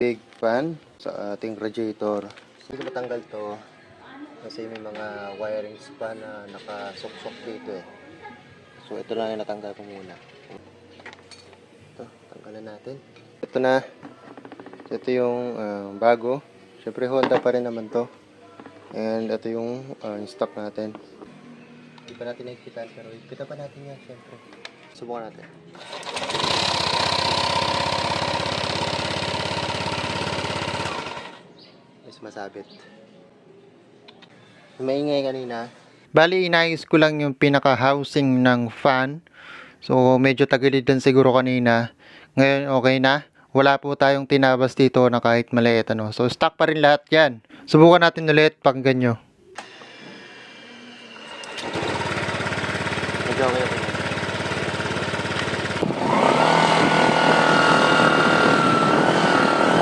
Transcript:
big fan sa ating radiator. Hindi ko matanggal to kasi may mga wirings pa na nakasuksok dito eh. So ito lang yung natanggal ko muna. Ito, tanggalan natin. Ito na. Ito yung bago. Siyempre Honda pa rin naman to. And ito yung stock natin. Hindi pa natin nakikitan pero ikita pa natin yan siyempre. Subukan natin. Mas masabit. Maingay kanina. Bali, inayos ko lang yung pinaka-housing ng fan. So, medyo tagilid din siguro kanina. Ngayon, okay na. Wala po tayong tinabas dito na kahit maliit. So, stock pa rin lahat yan. Subukan natin ulit, pakinggan nyo.